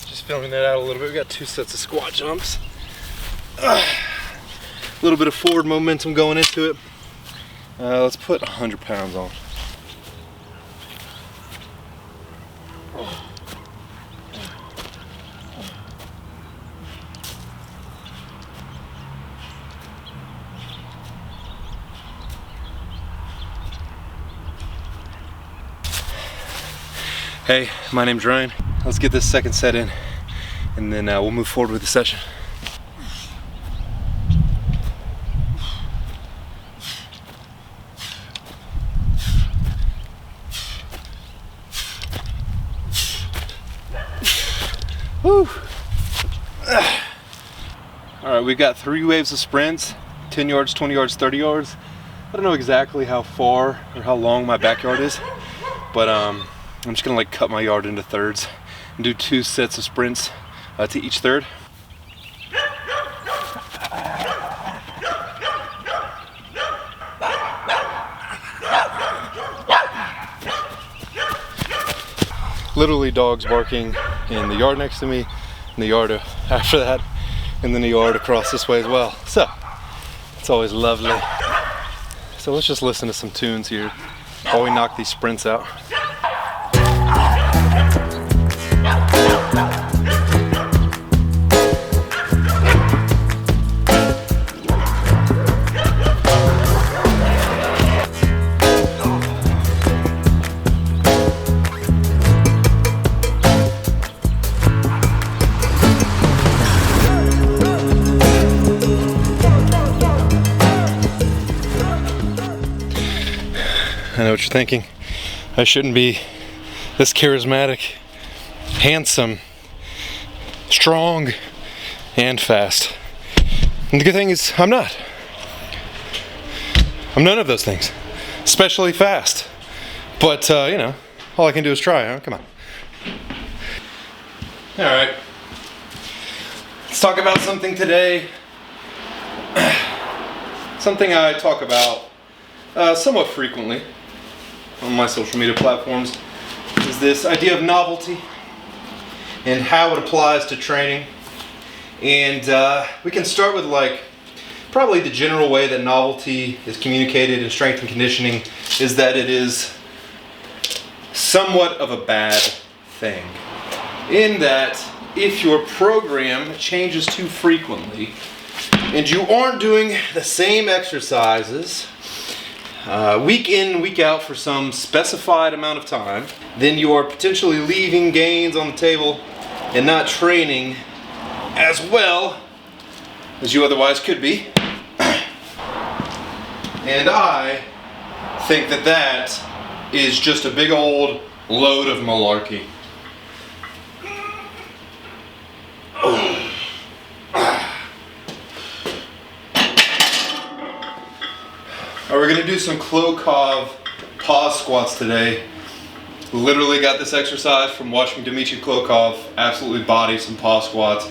Just filling that out a little bit. We got 2 sets of squat jumps. A little bit of forward momentum going into it. Let's put 100 pounds on. Hey, my name's Ryan. Let's get this second set in, and then we'll move forward with the session. Woo! All right, we've got 3 waves of sprints, 10 yards, 20 yards, 30 yards. I don't know exactly how far or how long my backyard is, but I'm just gonna like cut my yard into thirds and do 2 sets of sprints to each third. Literally dogs barking in the yard next to me, in the yard after that, and then the yard across this way as well. So it's always lovely. So let's just listen to some tunes here while we knock these sprints out. I know what you're thinking. I shouldn't be this charismatic, handsome, strong, and fast. And the good thing is, I'm not. I'm none of those things, especially fast. But, you know, all I can do is try, huh? Come on. All right. Let's talk about something today. Something I talk about somewhat frequently on my social media platforms is this idea of novelty and how it applies to training. And we can start with like probably the general way that novelty is communicated in strength and conditioning is that it is somewhat of a bad thing, in that if your program changes too frequently and you aren't doing the same exercises week in, week out for some specified amount of time, then you are potentially leaving gains on the table and not training as well as you otherwise could be. And I think that that is just a big old load of malarkey. We're going to do some Klokov pause squats today. Literally got this exercise from watching Dmitry Klokov absolutely body some pause squats.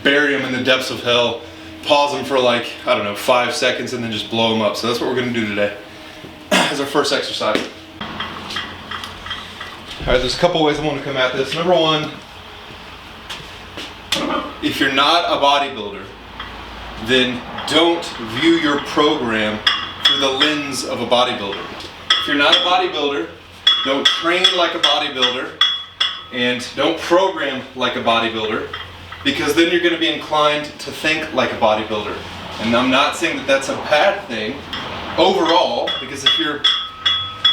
Bury him in the depths of hell, pause him for like, I don't know, 5 seconds and then just blow him up. So that's what we're going to do today as our first exercise. Alright, there's a couple ways I want to come at this. Number one, if you're not a bodybuilder, then don't view your program through the lens of a bodybuilder. If you're not a bodybuilder, don't train like a bodybuilder and don't program like a bodybuilder, because then you're going to be inclined to think like a bodybuilder. And I'm not saying that that's a bad thing overall, because if you're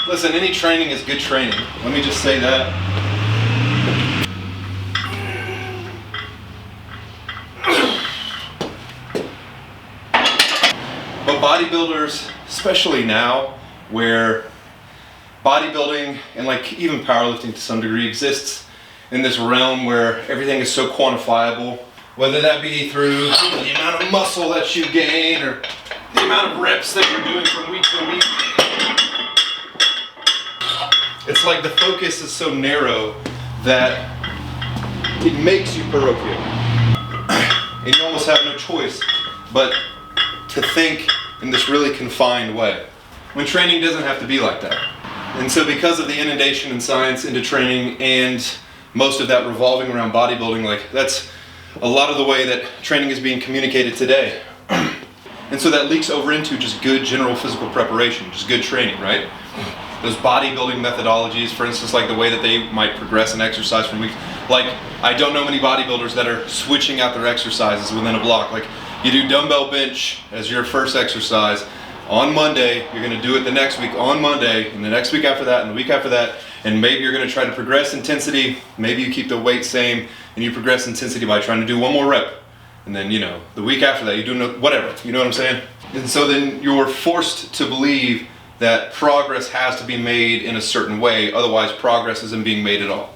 listen, any training is good training. Let me just say that. But bodybuilders, especially now, where bodybuilding and like even powerlifting to some degree exists in this realm where everything is so quantifiable, whether that be through the amount of muscle that you gain or the amount of reps that you're doing from week to week. It's like the focus is so narrow that it makes you parochial. And you almost have no choice but to think in this really confined way. When training doesn't have to be like that. And so because of the inundation in science into training and most of that revolving around bodybuilding, like that's a lot of the way that training is being communicated today. And so that leaks over into just good general physical preparation, just good training, right? Those bodybuilding methodologies, for instance, like the way that they might progress and exercise from weeks. Like, I don't know many bodybuilders that are switching out their exercises within a block. Like, you do dumbbell bench as your first exercise on Monday, you're gonna do it the next week on Monday, and the next week after that, and the week after that, and maybe you're gonna try to progress intensity, maybe you keep the weight same, and you progress intensity by trying to do one more rep. And then, you know, the week after that, you do whatever, you know what I'm saying? And so then you're forced to believe that progress has to be made in a certain way, otherwise progress isn't being made at all.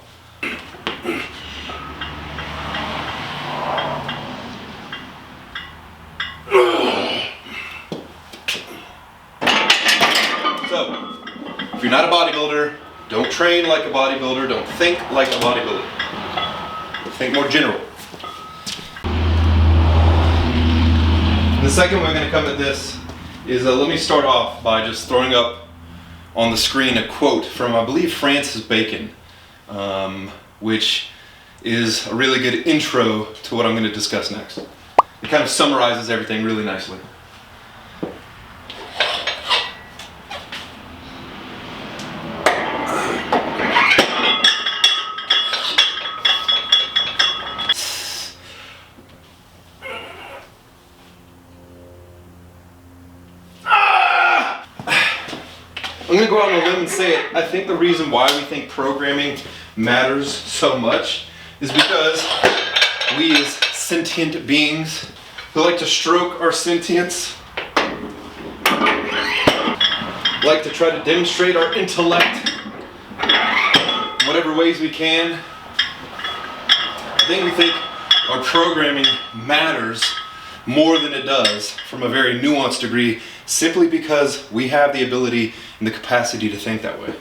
So, if you're not a bodybuilder, don't train like a bodybuilder, don't think like a bodybuilder. Think more general. The second way I'm going to come at this is let me start off by just throwing up on the screen a quote from, I believe, Francis Bacon, which is a really good intro to what I'm going to discuss next. It kind of summarizes everything really nicely. I'm going to go out on a limb and say it. I think the reason why we think programming matters so much is because we as sentient beings who like to stroke our sentience, like to try to demonstrate our intellect in whatever ways we can, I think we think our programming matters more than it does from a very nuanced degree, simply because we have the ability and the capacity to think that way.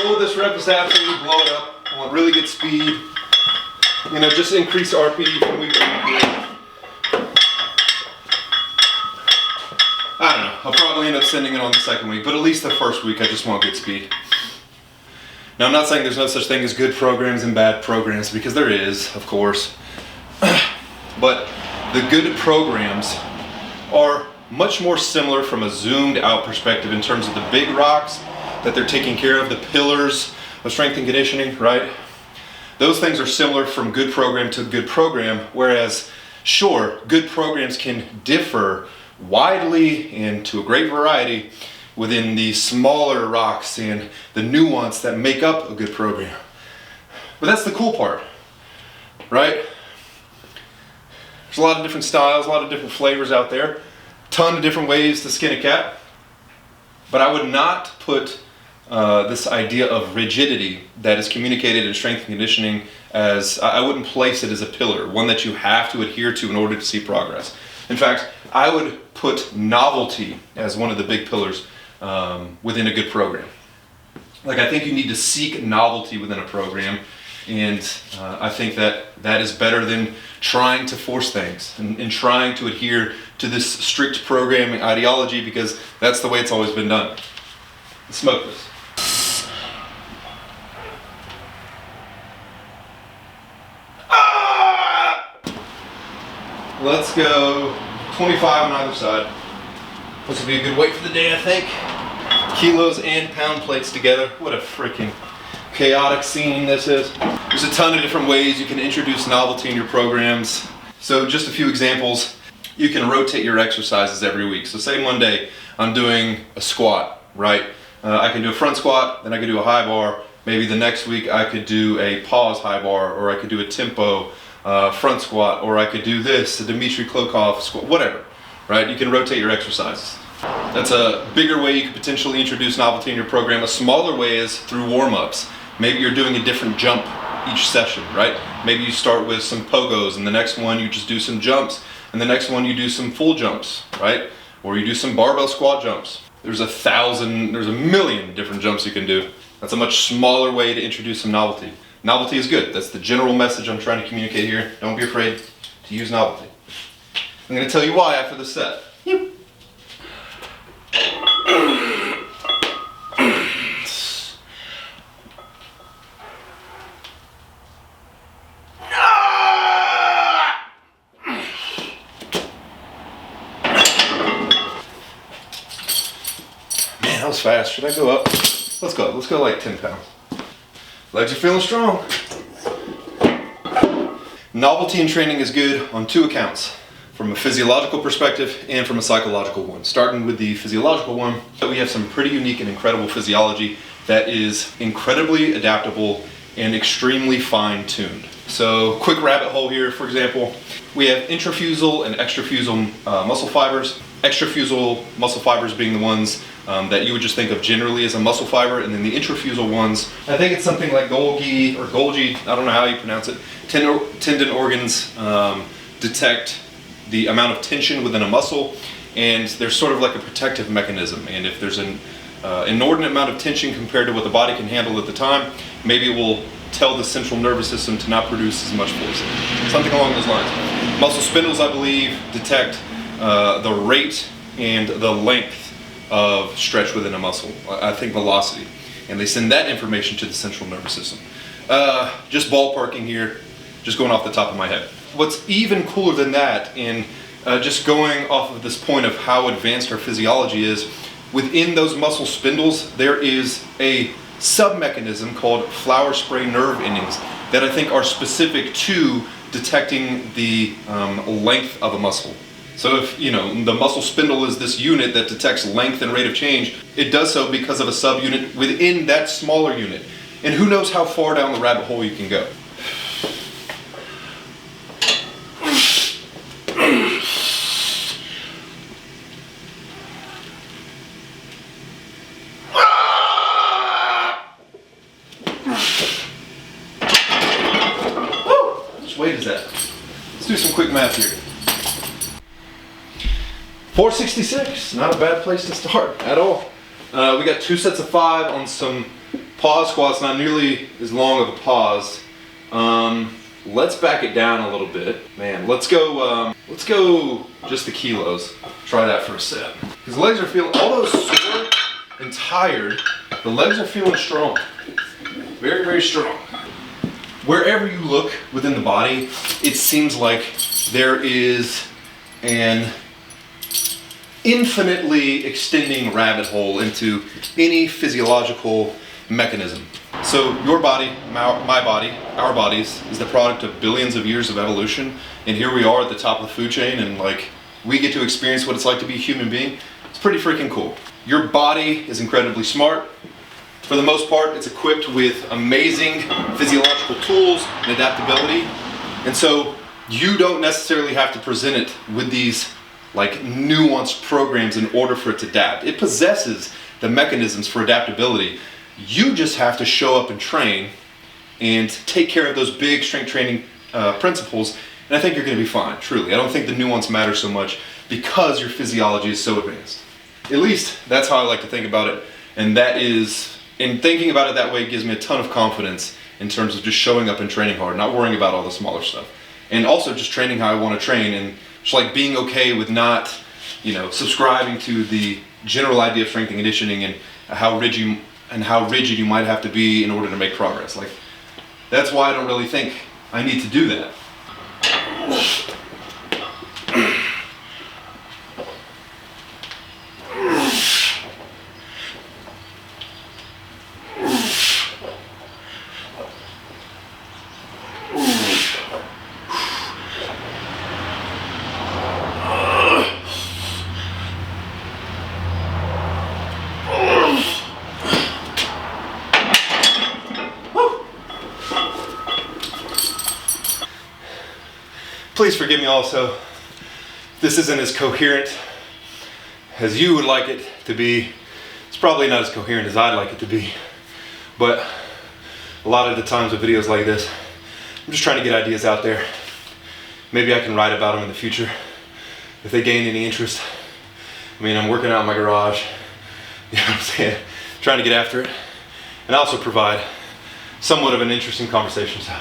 Goal of this rep is to absolutely blow it up. I want really good speed. You know, just increase RPE from week to week. I don't know. I'll probably end up sending it on the second week, but at least the first week I just want good speed. Now, I'm not saying there's no such thing as good programs and bad programs, because there is, of course. But the good programs are much more similar from a zoomed out perspective in terms of the big rocks that they're taking care of, the pillars of strength and conditioning, right? Those things are similar from good program to good program, whereas, sure, good programs can differ widely and to a great variety within the smaller rocks and the nuance that make up a good program. But that's the cool part, right? There's a lot of different styles, a lot of different flavors out there, a ton of different ways to skin a cat. But I would not put this idea of rigidity that is communicated in strength and conditioning as, I wouldn't place it as a pillar, one that you have to adhere to in order to see progress. In fact, I would put novelty as one of the big pillars within a good program. Like, I think you need to seek novelty within a program, and I think that that is better than trying to force things and trying to adhere to this strict programming ideology, because that's the way it's always been done. Let's smoke this. Let's go 25 on either side. This will be a good weight for the day, I think. Kilos and pound plates together. What a freaking chaotic scene this is. There's a ton of different ways you can introduce novelty in your programs. So just a few examples. You can rotate your exercises every week. So say Monday, I'm doing a squat, right? I can do a front squat, then I can do a high bar. Maybe the next week I could do a pause high bar, or I could do a tempo front squat, or I could do this, a Dmitry Klokov squat, whatever, right? You can rotate your exercises. That's a bigger way you could potentially introduce novelty in your program. A smaller way is through warm-ups. Maybe you're doing a different jump each session, right? Maybe you start with some pogos, and the next one you just do some jumps. And the next one you do some full jumps, right? Or you do some barbell squat jumps. There's a million different jumps you can do. That's a much smaller way to introduce some novelty. Novelty is good. That's the general message I'm trying to communicate here. Don't be afraid to use novelty. I'm going to tell you why after the set. Man, that was fast. Should I go up? Let's go. Let's go like 10 pounds. Legs are feeling strong. Novelty in training is good on two accounts, from a physiological perspective and from a psychological one. Starting with the physiological one, we have some pretty unique and incredible physiology that is incredibly adaptable and extremely fine-tuned. So, quick rabbit hole here, for example, we have intrafusal and extrafusal muscle fibers. Extrafusal muscle fibers being the ones that you would just think of generally as a muscle fiber, and then the intrafusal ones, I think it's something like Golgi or Golgi, I don't know how you pronounce it. Tendon organs detect the amount of tension within a muscle, and they're sort of like a protective mechanism. And if there's an inordinate amount of tension compared to what the body can handle at the time, maybe it will tell the central nervous system to not produce as much force. Something along those lines. Muscle spindles, I believe, detect the rate and the length of stretch within a muscle. I think velocity. And they send that information to the central nervous system. Just ballparking here, just going off the top of my head. What's even cooler than that, and just going off of this point of how advanced our physiology is, within those muscle spindles, there is a sub-mechanism called flower spray nerve endings that I think are specific to detecting the length of a muscle. So if, the muscle spindle is this unit that detects length and rate of change, it does so because of a subunit within that smaller unit. And who knows how far down the rabbit hole you can go. How much weight is that? Let's do some quick math here. 466, not a bad place to start at all. We got 2 sets of 5 on some pause squats, not nearly as long of a pause. Let's back it down a little bit. Man, let's go just the kilos. Try that for a set. Because legs are feeling, although sore and tired, the legs are feeling strong. Very, very strong. Wherever you look within the body, it seems like there is an infinitely extending rabbit hole into any physiological mechanism. So your body, my body, our bodies is the product of billions of years of evolution, and here we are at the top of the food chain, and we get to experience what it's like to be a human being. It's pretty freaking cool. Your body is incredibly smart. For the most part, it's equipped with amazing physiological tools and adaptability, and so you don't necessarily have to present it with these nuanced programs in order for it to adapt. It possesses the mechanisms for adaptability. You just have to show up and train and take care of those big strength training principles, and I think you're going to be fine, truly. I don't think the nuance matters so much because your physiology is so advanced. At least that's how I like to think about it, and thinking about it that way gives me a ton of confidence in terms of just showing up and training hard, not worrying about all the smaller stuff. And also just training how I want to train, and just being okay with not, subscribing to the general idea of strength and conditioning and how rigid you might have to be in order to make progress. That's why I don't really think I need to do that. Please forgive me also, this isn't as coherent as you would like it to be. It's probably not as coherent as I'd like it to be, but a lot of the times with videos like this, I'm just trying to get ideas out there. Maybe I can write about them in the future. if they gain any interest. I mean, I'm working out in my garage, you know what I'm saying, trying to get after it, and also provide somewhat of an interesting conversation. So,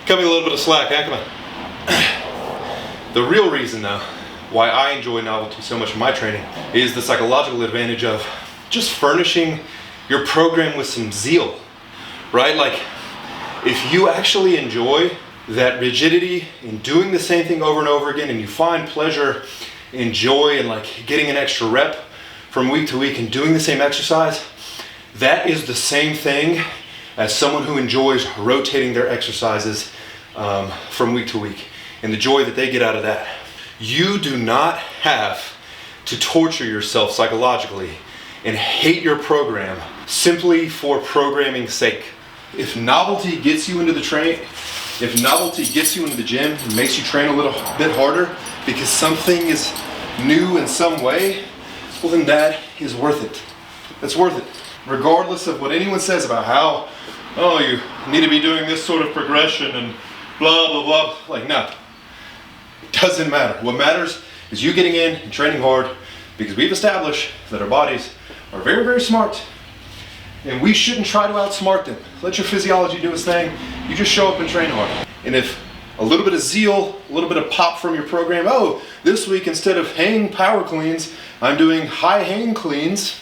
cut me a little bit of slack, huh? Come on. The real reason, though, why I enjoy Novelty so much in my training is the psychological advantage of just furnishing your program with some zeal, right? Like, if you actually enjoy that rigidity in doing the same thing over and over again, and you find pleasure and joy in like getting an extra rep from week to week and doing the same exercise, that is the same thing as someone who enjoys rotating their exercises from week to week, and the joy that they get out of that. You do not have to torture yourself psychologically and hate your program simply for programming's sake. If novelty gets you into the gym and makes you train a little bit harder because something is new in some way, well then that is worth it. That's worth it. Regardless of what anyone says about how, oh, you need to be doing this sort of progression and blah, blah, blah. Like, no. It doesn't matter. What matters is you getting in and training hard, because we've established that our bodies are very, very smart. And we shouldn't try to outsmart them. Let your physiology do its thing. You just show up and train hard. And if a little bit of zeal, a little bit of pop from your program, oh, this week instead of hang power cleans, I'm doing high hang cleans,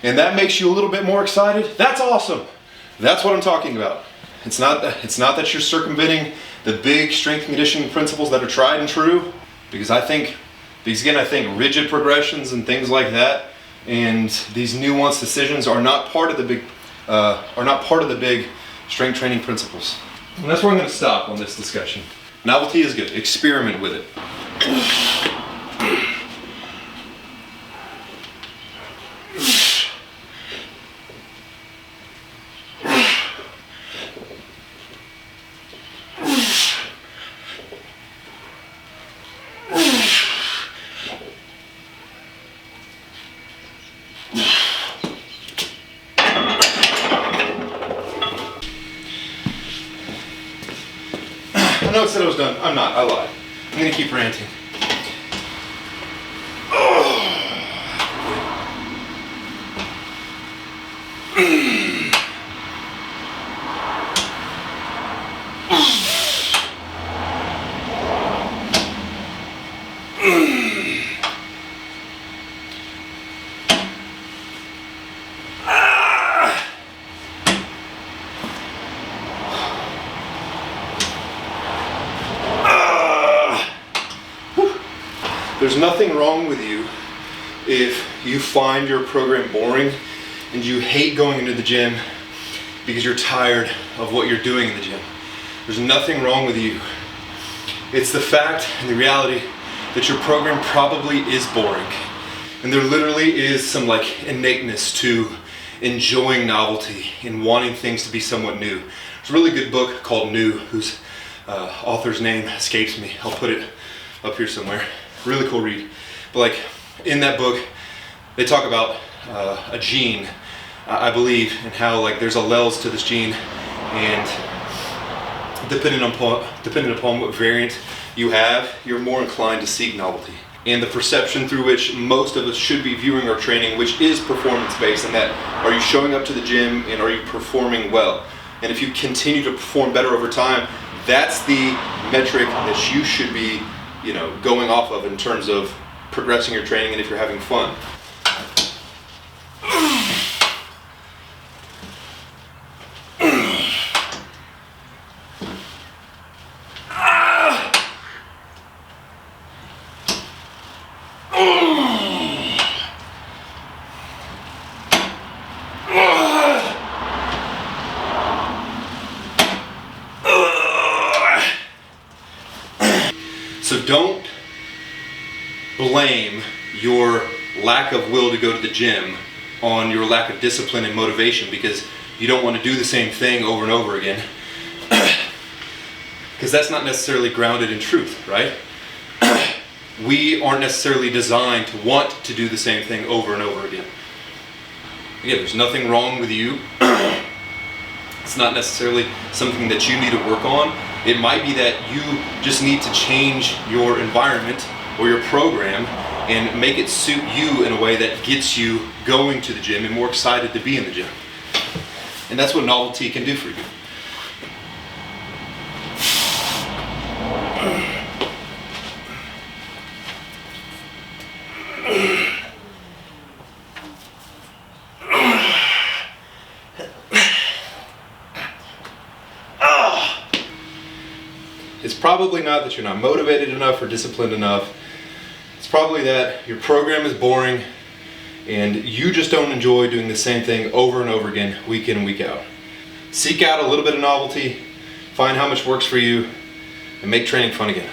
and that makes you a little bit more excited, that's awesome. That's what I'm talking about. It's not that you're circumventing the big strength and conditioning principles that are tried and true, because I think rigid progressions and things like that and these nuanced decisions are not part of the big strength training principles. And that's where I'm going to stop on this discussion. Novelty is good. Experiment with it. I know it said I was done. I'm not. I lied. I'm going to keep ranting. There's nothing wrong with you if you find your program boring and you hate going into the gym because you're tired of what you're doing in the gym. There's nothing wrong with you. It's the fact and the reality that your program probably is boring. And there literally is some like innateness to enjoying novelty and wanting things to be somewhat new. There's a really good book called New, whose author's name escapes me. I'll put it up here somewhere. Really cool read. But like in that book, they talk about a gene, I believe, and how like there's alleles to this gene, and depending upon what variant you have, you're more inclined to seek novelty. And the perception through which most of us should be viewing our training, which is performance-based, and that are you showing up to the gym and are you performing well? And if you continue to perform better over time, that's the metric that you should be going off of in terms of progressing your training and if you're having fun. So don't blame your lack of will to go to the gym on your lack of discipline and motivation because you don't want to do the same thing over and over again. Because that's not necessarily grounded in truth, right? We aren't necessarily designed to want to do the same thing over and over again. Again, there's nothing wrong with you. It's not necessarily something that you need to work on. It might be that you just need to change your environment or your program and make it suit you in a way that gets you going to the gym and more excited to be in the gym. And that's what Novelty can do for you. It's probably not that you're not motivated enough or disciplined enough. It's probably that your program is boring and you just don't enjoy doing the same thing over and over again, week in and week out. Seek out a little bit of novelty, find how much works for you, and make training fun again.